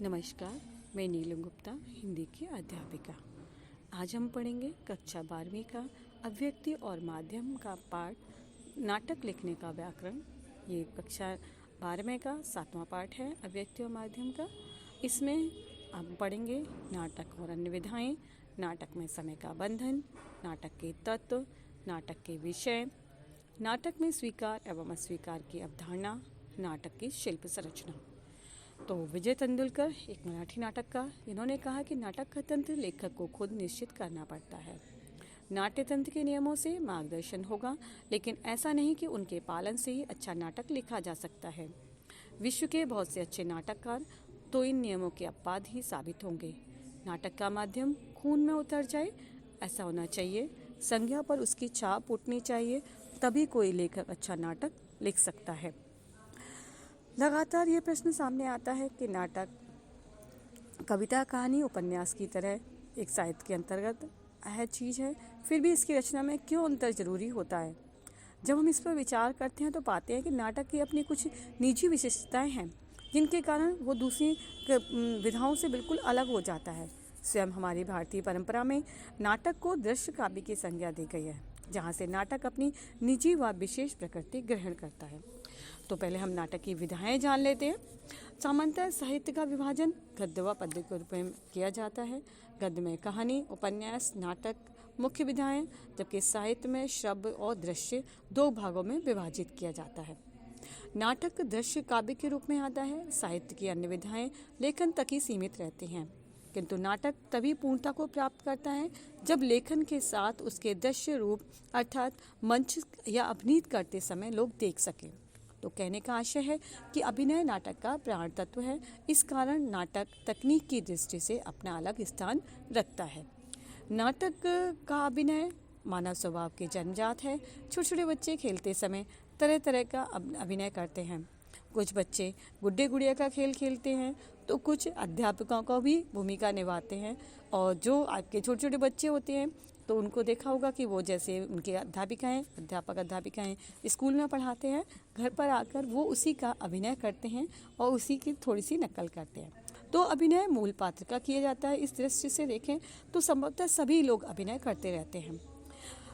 नमस्कार, मैं नीलम गुप्ता, हिंदी की अध्यापिका। आज हम पढ़ेंगे कक्षा 12वीं का अभिव्यक्ति और माध्यम का पाठ, नाटक लिखने का व्याकरण। ये कक्षा 12वें का 7वां पाठ है, अभिव्यक्ति और माध्यम का। इसमें हम पढ़ेंगे नाटक और अन्य विधाएं, नाटक में समय का बंधन, नाटक के तत्व, नाटक के विषय, नाटक में स्वीकार एवं अस्वीकार की अवधारणा, नाटक की शिल्प संरचना। तो विजय तेंदुलकर एक मराठी नाटककार, इन्होंने कहा कि नाटक का तंत्र लेखक को खुद निश्चित करना पड़ता है। नाट्य तंत्र के नियमों से मार्गदर्शन होगा, लेकिन ऐसा नहीं कि उनके पालन से ही अच्छा नाटक लिखा जा सकता है। विश्व के बहुत से अच्छे नाटककार तो इन नियमों के अपवाद ही साबित होंगे। नाटक का माध्यम खून में उतर जाए, ऐसा होना चाहिए। संज्ञा पर उसकी छाप उठनी चाहिए, तभी कोई लेखक अच्छा नाटक लिख सकता है। लगातार ये प्रश्न सामने आता है कि नाटक कविता, कहानी, उपन्यास की तरह एक साहित्य के अंतर्गत है चीज़ है, फिर भी इसकी रचना में क्यों अंतर जरूरी होता है। जब हम इस पर विचार करते हैं तो पाते हैं कि नाटक की अपनी कुछ निजी विशेषताएं हैं, जिनके कारण वो दूसरी विधाओं से बिल्कुल अलग हो जाता है। स्वयं हमारी भारतीय परंपरा में नाटक को दृश्य काव्य की संज्ञा दी गई है, जहाँ से नाटक अपनी निजी व विशेष प्रकृति ग्रहण करता है। तो पहले हम नाटक की विधाएं जान लेते हैं। सामान्यतः साहित्य का विभाजन गद्य व पद्य के रूप में किया जाता है। गद्य में कहानी, उपन्यास, नाटक मुख्य विधाएं, जबकि साहित्य में श्रव्य और दृश्य दो भागों में विभाजित किया जाता है। नाटक दृश्य काव्य के रूप में आता है। साहित्य की अन्य विधाएं लेखन तक ही सीमित रहती हैं, किंतु नाटक तभी पूर्णता को प्राप्त करता है जब लेखन के साथ उसके दृश्य रूप अर्थात मंच या अभिनीत करते समय लोग देख सकें। तो कहने का आशय है कि अभिनय नाटक का प्राण तत्व है। इस कारण नाटक तकनीक की दृष्टि से अपना अलग स्थान रखता है। नाटक का अभिनय मानव स्वभाव के जन्मजात है। छोटे छोटे बच्चे खेलते समय तरह तरह का अभिनय करते हैं। कुछ बच्चे गुड्डे गुड़िया का खेल खेलते हैं, तो कुछ अध्यापकों का भी भूमिका निभाते हैं। और जो आपके छोटे छोटे बच्चे होते हैं तो उनको देखा होगा कि वो जैसे उनके अध्यापक अध्यापिकाएं स्कूल में पढ़ाते हैं, घर पर आकर वो उसी का अभिनय करते हैं और उसी की थोड़ी सी नकल करते हैं। तो अभिनय मूल पात्र का किया जाता है। इस दृष्टि से देखें तो संभवतः सभी लोग अभिनय करते रहते हैं।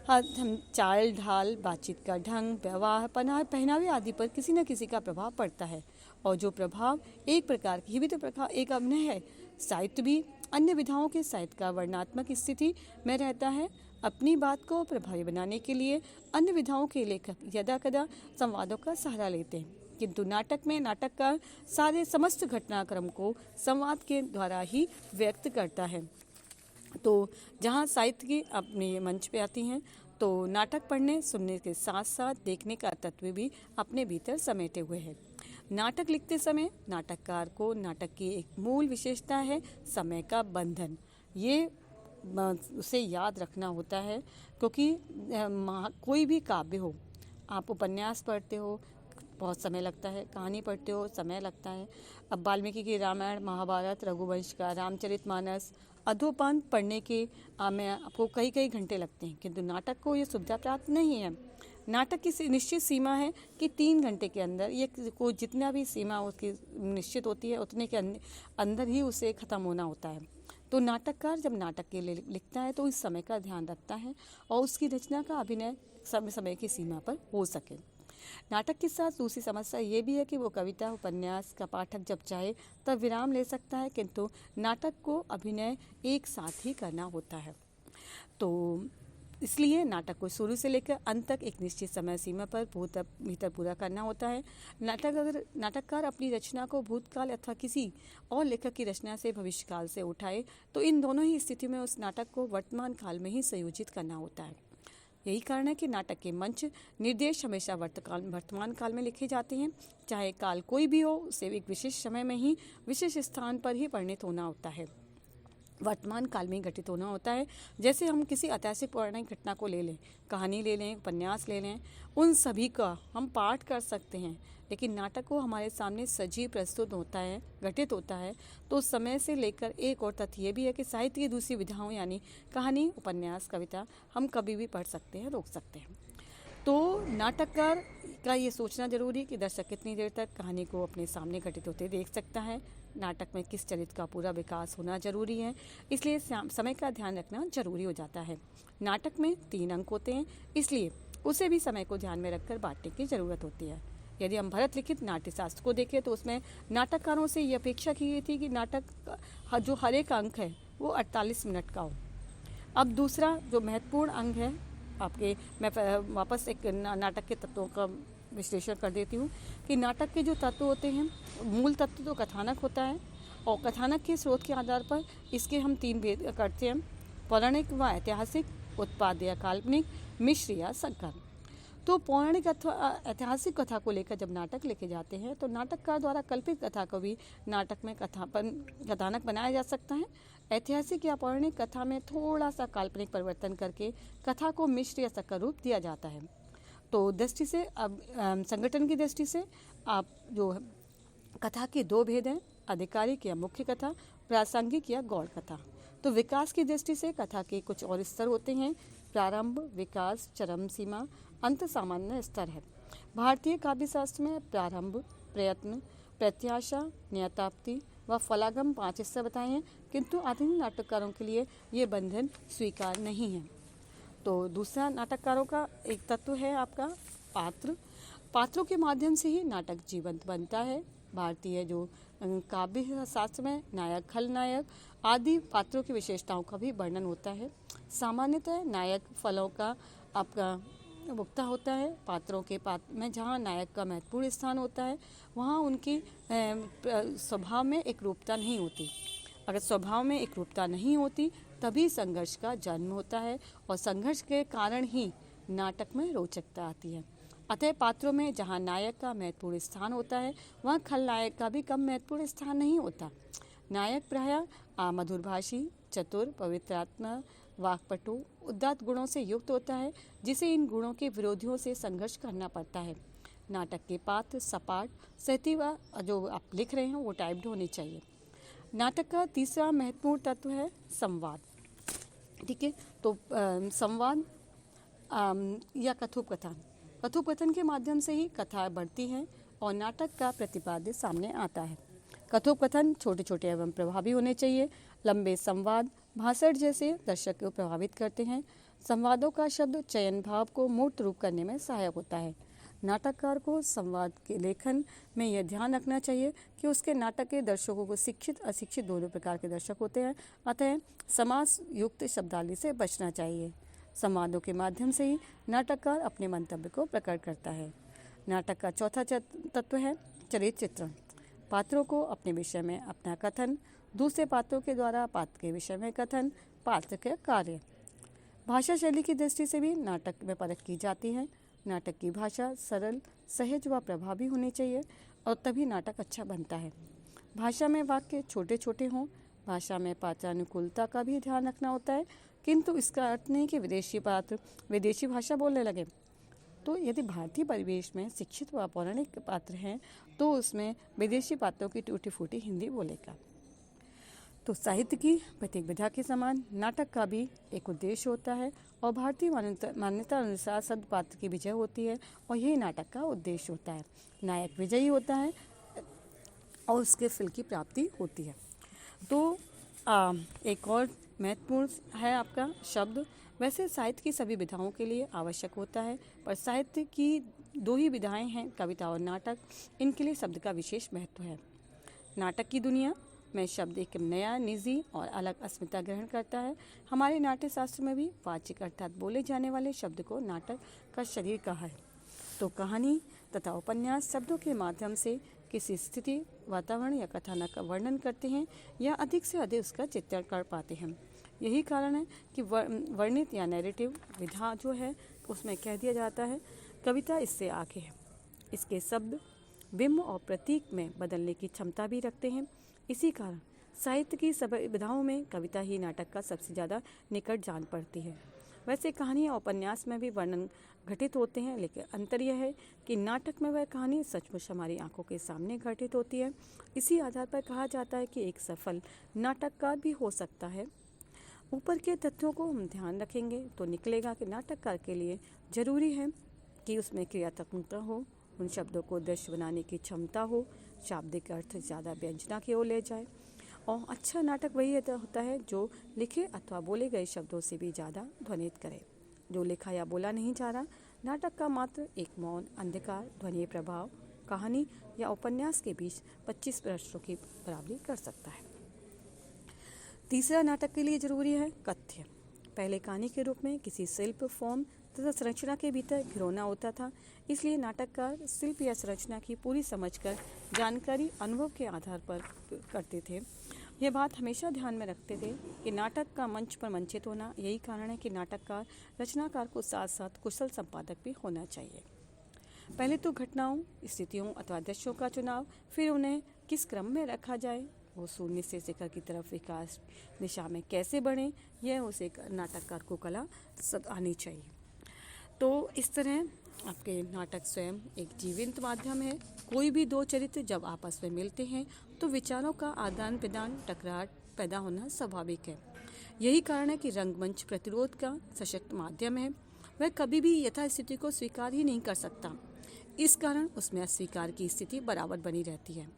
हम चाल ढाल, बातचीत का ढंग, व्यवहार, पहनावे आदि पर किसी न किसी का प्रभाव पड़ता है, और जो प्रभाव एक प्रकार की भी तो प्रकार एक अभिनय है। साहित्य भी अन्य विधाओं के साहित्य का वर्णनात्मक स्थिति में रहता है। अपनी बात को प्रभावी बनाने के लिए अन्य विधाओं के लेखक यदा कदा संवादों का सहारा लेते हैं, किंतु नाटक में नाटककार सारे समस्त घटनाक्रम को संवाद के द्वारा ही व्यक्त करता है। तो जहाँ साहित्य की अपने मंच पे आती हैं, तो नाटक पढ़ने सुनने के साथ साथ देखने का तत्व भी अपने भीतर समेटे हुए है। नाटक लिखते समय नाटककार को नाटक की एक मूल विशेषता है समय का बंधन। ये उसे याद रखना होता है, क्योंकि कोई भी काव्य हो, आप उपन्यास पढ़ते हो बहुत समय लगता है, कहानी पढ़ते हो समय लगता है। अब वाल्मीकि की रामायण, महाभारत, रघुवंश का रामचरितमानस, अधोपांत पढ़ने के में आपको कई कई घंटे लगते हैं, किंतु नाटक को ये सुविधा प्राप्त नहीं है। नाटक की निश्चित सीमा है कि 3 घंटे के अंदर ये को जितना भी सीमा उसकी निश्चित होती है उतने के अंदर ही उसे ख़त्म होना होता है। तो नाटककार जब नाटक के लिए लिखता है तो इस समय का ध्यान रखता है और उसकी रचना का अभिनय समय की सीमा पर हो सके। नाटक के साथ दूसरी समस्या ये भी है कि वो कविता, उपन्यास का पाठक जब चाहे तब विराम ले सकता है, किंतु नाटक को अभिनय एक साथ ही करना होता है। तो इसलिए नाटक को शुरू से लेकर अंत तक एक निश्चित समय सीमा पर भीतर पूरा करना होता है। नाटककार अपनी रचना को भूतकाल अथवा किसी और लेखक की रचना से भविष्यकाल से उठाए, तो इन दोनों ही स्थिति में उस नाटक को वर्तमान काल में ही संयोजित करना होता है। यही कारण है कि नाटक के मंच निर्देश हमेशा वर्तमान काल में लिखे जाते हैं। चाहे काल कोई भी हो, उसे एक विशेष समय में ही विशेष स्थान पर ही परिणित होना होता है, वर्तमान काल में घटित होना होता है। जैसे हम किसी ऐतिहासिक पौराणिक घटना को ले लें, कहानी ले लें, उपन्यास ले लें, उन सभी का हम पाठ कर सकते हैं, लेकिन नाटक को हमारे सामने सजीव प्रस्तुत होता है, घटित होता है। तो समय से लेकर एक और तथ्य ये भी है कि साहित्य की दूसरी विधाओं यानी कहानी, उपन्यास, कविता हम कभी भी पढ़ सकते हैं, रोक सकते हैं। तो नाटककार का ये सोचना जरूरी है कि दर्शक कितनी देर तक कहानी को अपने सामने घटित होते देख सकता है। नाटक में किस चरित्र का पूरा विकास होना जरूरी है, इसलिए समय का ध्यान रखना जरूरी हो जाता है। नाटक में 3 अंक होते हैं, इसलिए उसे भी समय को ध्यान में रखकर बांटने की ज़रूरत होती है। यदि हम भरत लिखित नाट्यशास्त्र को देखें तो उसमें नाटककारों से ये अपेक्षा की गई थी कि नाटक जो हर एक अंक है वो 48 मिनट का हो। अब दूसरा जो महत्वपूर्ण अंग है आपके, मैं वापस एक नाटक के तत्वों का विश्लेषण कर देती हूँ कि नाटक के जो तत्व होते हैं, मूल तत्व तो कथानक होता है और कथानक के स्रोत के आधार पर इसके हम 3 भेद करते हैं, पौराणिक व ऐतिहासिक, उत्पाद या काल्पनिक, मिश्र या संकर। तो पौराणिक अथवा ऐतिहासिक कथा को लेकर जब नाटक लिखे जाते हैं तो नाटककार द्वारा कल्पित कथा को भी नाटक में कथानक बनाया जा सकता है। ऐतिहासिक या पौराणिक कथा में थोड़ा सा काल्पनिक परिवर्तन करके कथा को मिश्र या संकर रूप दिया जाता है। तो दृष्टि से अब संगठन की दृष्टि से आप जो कथा के 2 भेद हैं, आधिकारिक या मुख्य कथा, प्रासंगिक या गौड़ कथा। तो विकास की दृष्टि से कथा के कुछ और स्तर होते हैं, प्रारंभ, विकास, चरम सीमा, अंत सामान्य स्तर है। भारतीय काव्यशास्त्र में प्रारंभ, प्रयत्न, प्रत्याशा, नियताप्ति व फलागम 5 स्तर बताए हैं, किंतु आधुनिक नाटककारों के लिए ये बंधन स्वीकार नहीं है। तो दूसरा नाटककारों का एक तत्व है आपका पात्र। पात्रों के माध्यम से ही नाटक जीवंत बनता है। भारतीय जो काव्य शास्त्र में नायक, खलनायक आदि पात्रों की विशेषताओं का भी वर्णन होता है। सामान्यतः नायक फलों का आपका वक्ता होता है। पात्रों के पात्र में जहाँ नायक का महत्वपूर्ण स्थान होता है वहाँ उनकी स्वभाव में एक रूपता नहीं होती। अगर स्वभाव में एक रूपता नहीं होती तभी संघर्ष का जन्म होता है और संघर्ष के कारण ही नाटक में रोचकता आती है। अतः पात्रों में जहाँ नायक का महत्वपूर्ण स्थान होता है वहाँ खलनायक का भी कम महत्वपूर्ण स्थान नहीं होता। नायक प्रायः मधुरभाषी, चतुर, पवित्रात्मा, वाक्पटु, उदात्त गुणों से युक्त होता है, जिसे इन गुणों के विरोधियों से संघर्ष करना पड़ता है। नाटक के पात्र सपाट, सहती व जो आप लिख रहे हैं वो टाइप्ड होनी चाहिए। नाटक का तीसरा महत्वपूर्ण तत्व है संवाद। ठीक है, तो संवाद या कथोपकथन। कथोपकथन के माध्यम से ही कथा बढ़ती है और नाटक का प्रतिपाद्य सामने आता है। कथोपकथन छोटे छोटे एवं प्रभावी होने चाहिए। लंबे संवाद भाषण जैसे दर्शक को प्रभावित करते हैं। संवादों का शब्द चयन भाव को मूर्त रूप करने में सहायक होता है। नाटककार को संवाद के लेखन में यह ध्यान रखना चाहिए कि उसके नाटक के दर्शकों को शिक्षित अशिक्षित दोनों प्रकार के दर्शक होते हैं, अतः समास युक्त शब्दावली से बचना चाहिए। संवादों के माध्यम से ही नाटककार अपने मंतव्य को प्रकट करता है। नाटक का चौथा तत्व है चरित्र चित्रण। पात्रों को अपने विषय में अपना कथन, दूसरे पात्रों के द्वारा पात्र के विषय में कथन, पात्र के कार्य। भाषा शैली की दृष्टि से भी नाटक में परख की जाती है। नाटक की भाषा सरल, सहज व प्रभावी होनी चाहिए और तभी नाटक अच्छा बनता है। भाषा में वाक्य छोटे छोटे हों। भाषा में पात्रानुकूलता का भी ध्यान रखना होता है, किंतु इसका अर्थ नहीं कि विदेशी पात्र विदेशी भाषा बोलने लगे। तो यदि भारतीय परिवेश में शिक्षित व पौराणिक पात्र हैं तो उसमें विदेशी पात्रों की टूटी फूटी हिंदी बोलेगा। तो साहित्य की प्रत्येक विधा के समान नाटक का भी एक उद्देश्य होता है और भारतीय मान्यता अनुसार सद पात्र की विजय होती है और यही नाटक का उद्देश्य होता है। नायक विजयी होता है और उसके फल की प्राप्ति होती है। तो एक और महत्वपूर्ण है आपका शब्द। वैसे साहित्य की सभी विधाओं के लिए आवश्यक होता है, पर साहित्य की 2 ही विधाएं हैं, कविता और नाटक। इनके लिए शब्द का विशेष महत्व है। नाटक की दुनिया में शब्द एक नया, निजी और अलग अस्मिता ग्रहण करता है। हमारे नाट्य शास्त्र में भी वाचिक अर्थात बोले जाने वाले शब्द को नाटक का शरीर कहा है। तो कहानी तथा उपन्यास शब्दों के माध्यम से किसी स्थिति, वातावरण या कथानक का वर्णन करते हैं या अधिक से अधिक उसका चित्रण कर पाते हैं। यही कारण है कि वर्णित या नैरेटिव विधा जो है उसमें कह दिया जाता है कविता इससे आगे है। इसके शब्द बिंब और प्रतीक में बदलने की क्षमता भी रखते हैं। इसी कारण साहित्य की सभी विधाओं में कविता ही नाटक का सबसे ज़्यादा निकट जान पड़ती है। वैसे कहानी और उपन्यास में भी वर्णन घटित होते हैं, लेकिन अंतर यह है कि नाटक में वह कहानी सचमुच हमारी आंखों के सामने घटित होती है। इसी आधार पर कहा जाता है कि एक सफल नाटककार भी हो सकता है। ऊपर के तथ्यों को हम ध्यान रखेंगे तो निकलेगा कि नाटककार के लिए जरूरी है कि उसमें क्रियात्मकता हो उन शब्दों को दृश्य बनाने की क्षमता हो, शाब्दिक अर्थ ज़्यादा व्यंजना की ओर ले जाए। और अच्छा नाटक वही होता है जो लिखे अथवा बोले गए शब्दों से भी ज़्यादा ध्वनित करे। जो लिखा या बोला नहीं जा रहा, नाटक का मात्र एक मौन, अंधकार, ध्वनि प्रभाव कहानी या उपन्यास के बीच 25 पृष्ठों की बराबरी कर सकता है। तीसरा नाटक के लिए जरूरी है कथ्य। पहले कहानी के रूप में किसी शिल्प, फॉर्म तथा संरचना के भीतर घिरौना होता था, इसलिए नाटककार शिल्प या संरचना की पूरी समझकर जानकारी अनुभव के आधार पर करते थे। यह बात हमेशा ध्यान में रखते थे कि नाटक का मंच पर मंचित होना, यही कारण है कि नाटककार रचनाकार को साथ साथ कुशल संपादक भी होना चाहिए। पहले तो घटनाओं, स्थितियों अथवा दृश्यों का चुनाव, फिर उन्हें किस क्रम में रखा जाए, वो शून्य से शिखर की तरफ विकास दिशा में कैसे बढ़े, यह उसे नाटककार को कला आनी चाहिए। तो इस तरह आपके नाटक स्वयं एक जीवंत माध्यम है। कोई भी दो चरित्र जब आपस में मिलते हैं तो विचारों का आदान प्रदान, टकरार पैदा होना स्वाभाविक है। यही कारण है कि रंगमंच प्रतिरोध का सशक्त माध्यम है। वह कभी भी यथास्थिति को स्वीकार ही नहीं कर सकता। इस कारण उसमें अस्वीकार की स्थिति बराबर बनी रहती है,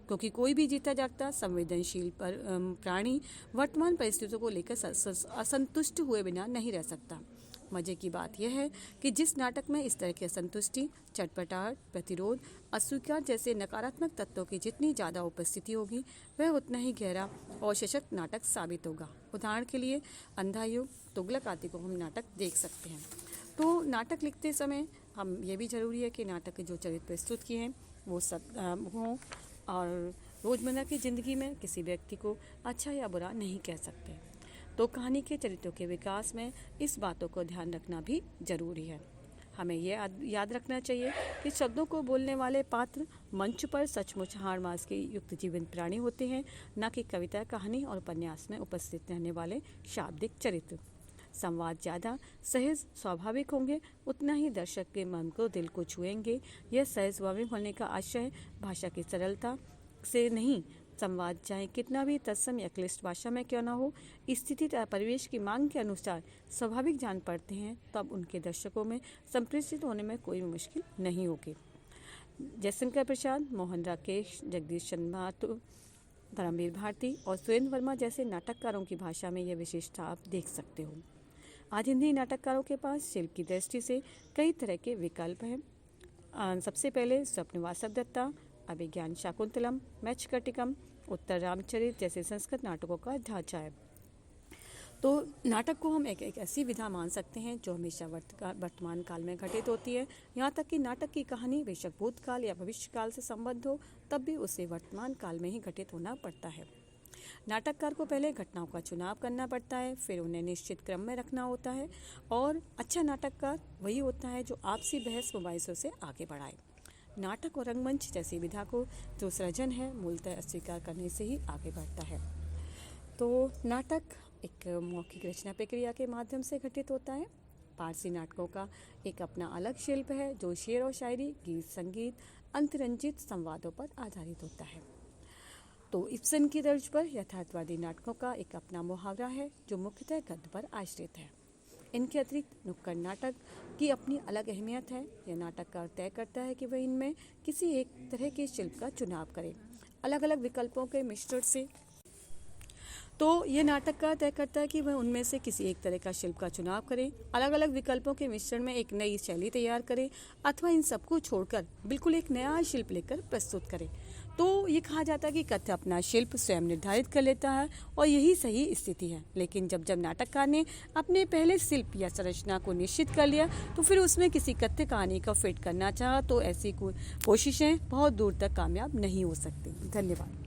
क्योंकि कोई भी जीता जागता संवेदनशील प्राणी वर्तमान परिस्थितियों को लेकर असंतुष्ट हुए बिना नहीं रह सकता। मजे की बात यह है कि जिस नाटक में इस तरह की असंतुष्टि, चटपटाहट, प्रतिरोध, अस्वीकार जैसे नकारात्मक तत्वों की जितनी ज़्यादा उपस्थिति होगी, वह उतना ही गहरा और सशक्त नाटक साबित होगा। उदाहरण के लिए अंधा युग, तुगलक आदि को हम नाटक देख सकते हैं। तो नाटक लिखते समय हम ये भी ज़रूरी है कि नाटक के जो चरित्र प्रस्तुत किए हैं वो सब हों, और रोज़मर्रा की ज़िंदगी में किसी व्यक्ति को अच्छा या बुरा नहीं कह सकते। तो कहानी के चरित्रों के विकास में इस बातों को ध्यान रखना भी जरूरी है। हमें यह याद रखना चाहिए कि शब्दों को बोलने वाले पात्र मंच पर सचमुच हाड़ मास के युक्त जीवंत प्राणी होते हैं, न कि कविता, कहानी और उपन्यास में उपस्थित रहने वाले शाब्दिक चरित्र। संवाद ज़्यादा सहज स्वाभाविक होंगे, उतना ही दर्शक के मन को, दिल को छुएंगे। यह सहज स्वाभाविक होने का आशय भाषा की सरलता से नहीं, संवाद चाहे कितना भी तत्सम या क्लिष्ट भाषा में क्यों न हो, स्थिति तथा परिवेश की मांग के अनुसार स्वाभाविक जान पड़ते हैं, तब उनके दर्शकों में संप्रेषित होने में कोई मुश्किल नहीं होगी। जयशंकर प्रसाद, मोहन राकेश, जगदीश चंद्र, धर्मवीर भारती और सुरेंद्र वर्मा जैसे नाटककारों की भाषा में यह विशेषता आप देख सकते हो। आज हिंदी नाटककारों के पास शिल्प की दृष्टि से कई तरह के विकल्प हैं। सबसे पहले स्वप्न वासव दत्ता, अभिज्ञान शाकुंतलम, मैचकटिकम, उत्तर रामचरित जैसे संस्कृत नाटकों का ढांचा है। तो नाटक को हम एक ऐसी विधा मान सकते हैं जो हमेशा वर्तमान काल में घटित होती है। यहाँ तक कि नाटक की कहानी बेशक भूतकाल या भविष्यकाल से संबद्ध हो, तब भी उसे वर्तमान काल में ही घटित होना पड़ता है। नाटककार को पहले घटनाओं का चुनाव करना पड़ता है, फिर उन्हें निश्चित क्रम में रखना होता है, और अच्छा नाटककार वही होता है जो आपसी बहस मुबाहिसों से आगे बढ़ाए। नाटक और रंगमंच जैसी विधा को जो सृजन है मूलतः अस्वीकार करने से ही आगे बढ़ता है। तो नाटक एक मौखिक रचना प्रक्रिया के माध्यम से घटित होता है। पारसी नाटकों का एक अपना अलग शिल्प है जो शेर और शायरी, गीत, संगीत, अंतरंजित संवादों पर आधारित होता है। तो इब्सन की तर्ज पर यथार्थवादी नाटकों का एक अपना मुहावरा है जो मुख्यतः गद्य पर आश्रित है। इनके अतिरिक्त नुक्कड़ नाटक की अपनी अलग अहमियत है। यह नाटककार तय करता है कि वह इनमें किसी एक तरह के शिल्प का चुनाव करे, अलग अलग विकल्पों के मिश्रण से। तो ये नाटककार तय करता है कि वह उनमें से किसी एक तरह का शिल्प का चुनाव करे, अलग अलग विकल्पों के मिश्रण में एक नई शैली तैयार करे, अथवा इन सबको छोड़कर बिल्कुल एक नया शिल्प लेकर प्रस्तुत करे। तो ये कहा जाता है कि कथ्य अपना शिल्प स्वयं निर्धारित कर लेता है, और यही सही स्थिति है। लेकिन जब नाटककार ने अपने पहले शिल्प या संरचना को निश्चित कर लिया, तो फिर उसमें किसी कथ्य कहानी को फिट करना चाहा, तो ऐसी कोशिशें बहुत दूर तक कामयाब नहीं हो सकती। धन्यवाद।